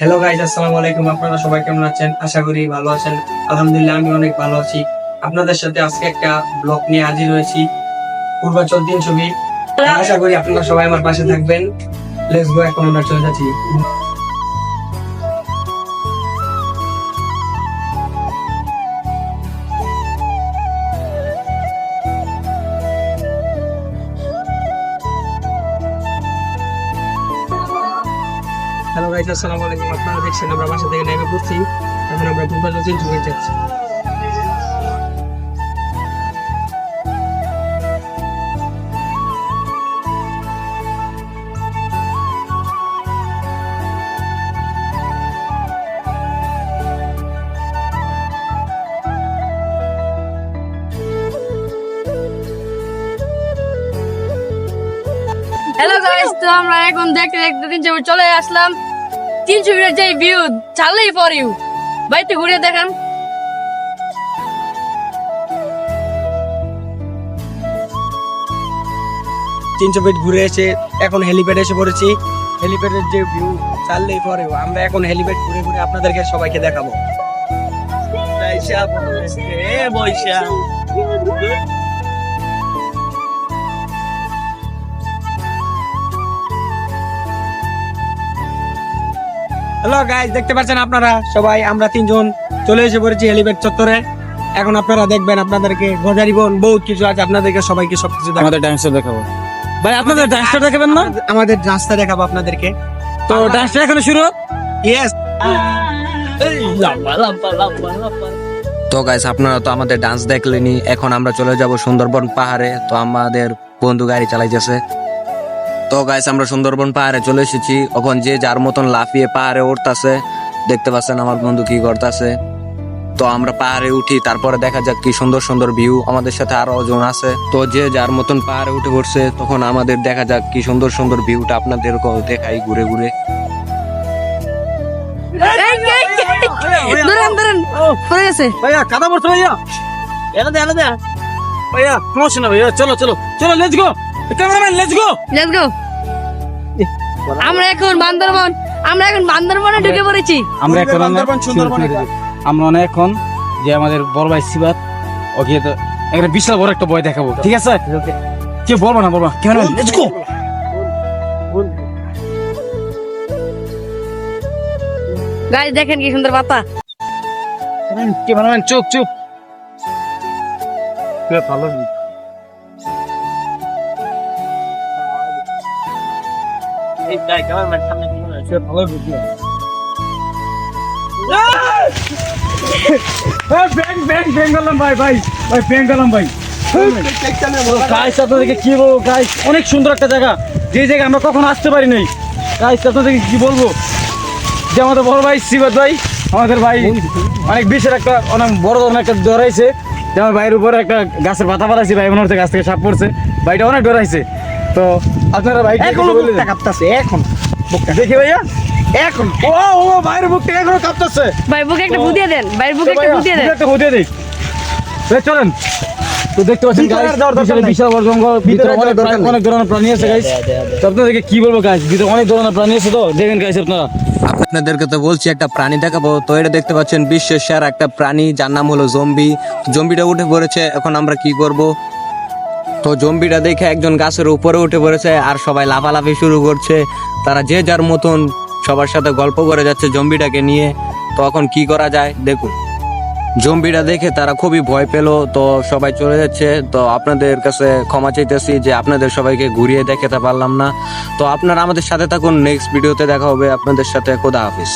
Hello guys, আসসালামু আলাইকুম। আপনারা সবাই কেমন আছেন? আশা করি ভালো আছেন। আলহামদুলিল্লাহ, আমি অনেক ভালো আছি। আপনাদের সাথে আজকে একটা ব্লগ নিয়ে হাজির হয়েছি, পূর্বাচল 3 ছবি। আশা করি আপনারা সবাই আমার পাশে থাকবেন। লেটস গো, এখন আমরা চলে যাচ্ছি। হ্যালো গাইজ, আসসালামু আলাইকুম। আপনারা দেখছেন আমরা বাসা থেকে নেমে পড়ছি। এখন আমরা পূর্বাচল 3 ছবি যাচ্ছি। হ্যালো গাইস, তো আমরা এখন দেখতে দেখতে 3 ছবি চলে আসলাম। 3 ছবির যে ভিউ চাললেই ফর ইউ। বাইরে ঘুরে দেখান। তিনশো ফিট ঘুরে এসে এখন হেলিপ্যাড এসে পড়েছি। হেলিপ্যাডের যে ভিউ চাললেই পরে, আমরা এখন হেলিপ্যাড ঘুরে ঘুরে আপনাদেরকে সবাইকে দেখাবো। হ্যালো গাইস, দেখতে পাচ্ছেন আপনারা সবাই, আমরা 3 জন চলে এসে পড়েছি হেলিপ্যাড চত্বরে। এখন আপনারা দেখবেন, আপনাদেরকে গজারিবন বহুত কিছু আছে, আপনাদেরকে সবাইকে সবকিছু দেখাবো। আমাদের ডান্সটা দেখাবো ভাই, আপনাদের ডান্সটা দেখাবেন না? আমাদের রাস্তা দেখাবো আপনাদেরকে। তো ডান্সটা এখনো শুরু? ইয়েস। তো গাইস, আপনারা তো আমাদের ডান্স দেখলেনি। এখন আমরা চলে যাব সুন্দরবন পাহাড়ে। তো আমাদের বন্ধু গাড়ি চালাইতেছে। তো গাইস, আমরা সুন্দরবন পাহাড়ে চলে এসেছি। এখন যে যার মতন লাফিয়ে পাহাড়ে উঠতেছে, দেখতে পাচ্ছেন আমার বন্ধু কি করতেছে। তো আমরা পাহাড়ে উঠি, তারপরে দেখা যাক কি সুন্দর সুন্দর ভিউ। আমাদের সাথে আরো জন আছে। তো যে যার মতন পাহাড়ে উঠে পড়ছে, তখন আমাদের দেখা যাক কি সুন্দর সুন্দর ভিউটা আপনাদেরকে দেখাই ঘুরে ঘুরে। ধরেন ধরেন, পড়ে গেছে। ভাইয়া কাদা পড়ছে ভাইয়া, এনে দে ভাইয়া, সমস্যা না ভাইয়া, চলো চলো চলো, let's go cameraman, let's go. Let's go. আমরা এখন বান্দরবনে ঢুকে পড়েছি। আমরা এখন আমরা এখন যে আমাদের বড় ভাই সিবাত, ওকে তো একটা বিশাল বড় একটা বয় দেখাবো, ঠিক আছে? কে বলবো না ক্যামেরাম্যান, লেটস গো। গাইস দেখেন কি সুন্দর পাতা। ক্যামেরাম্যান চুপ চুপ। ভালো এই ক্যামেরাম্যান সামনে কি হচ্ছে? ভালো ভিডিও। ব্যাং গেলাম ভাই ব্যাং গেলাম ভাই। গাইস আপনাদেরকে কি বলবো গাইস, অনেক সুন্দর একটা জায়গা, যে জায়গায় আমরা কখনো আসতে পারি নাই। গাইস আপনাদেরকে কি বলবো, যে আমাদের বড় ভাই সিবাত ভাই, আমাদের ভাই অনেক বিশেষ একটা অনেক বড় ধরনের একটা ডরাইছে। যে আমার ভাইয়ের উপরে একটা গাছের পাতা পালাইছে, ভাই মনে হচ্ছে গাছ থেকে সাপ পড়ছে, ভাইটা অনেক ডরাইছে। তো আপনারা ভাই এখন দেখি ভাইয়া, এখন ও ভাইয়ের বুকটা এখনো কাঁপতেছে। ভাই বুকে একটা বুদিয়ে দেন, ভাই বুকে একটা বুদিয়ে দেন। একটা বুদিয়ে দেই, চলেন। তো দেখতে পাচ্ছেন বিশাল বড় জঙ্গল, ভিতরে অনেক ধরনের প্রাণী আছে গাইস। তো আপনাদেরকে কি বলবো গাইস, ভিতরে অনেক ধরনের প্রাণী আছে, তো দেখেন গাইস আপনারা। আপনাদেরকে তো বলছি একটা প্রাণী দেখাবো। তো এটা দেখতে পাচ্ছেন বিশ্বের সেরা একটা প্রাণী, যার নাম হলো জম্বি। জম্বিটা উঠে পড়েছে, এখন আমরা কি করব? তো জম্বিটা দেখে একজন গাছের উপরে উঠে পড়েছে, আর সবাই লাফালাফি শুরু করছে। তারা যে যার মতন সবার সাথে গল্প করে যাচ্ছে জম্বিটাকে নিয়ে। তো এখন কি করা যায় দেখুন। জম্বিটা দেখে তারা খুবই ভয় পেল, তো সবাই চলে যাচ্ছে। তো আপনাদের কাছে ক্ষমা চাইতেছি যে আপনাদের সবাইকে ঘুরিয়ে দেখাতে পারলাম না। তো আপনারা আমাদের সাথে থাকুন, নেক্সট ভিডিওতে দেখা হবে আপনাদের সাথে। খোদা হাফিজ।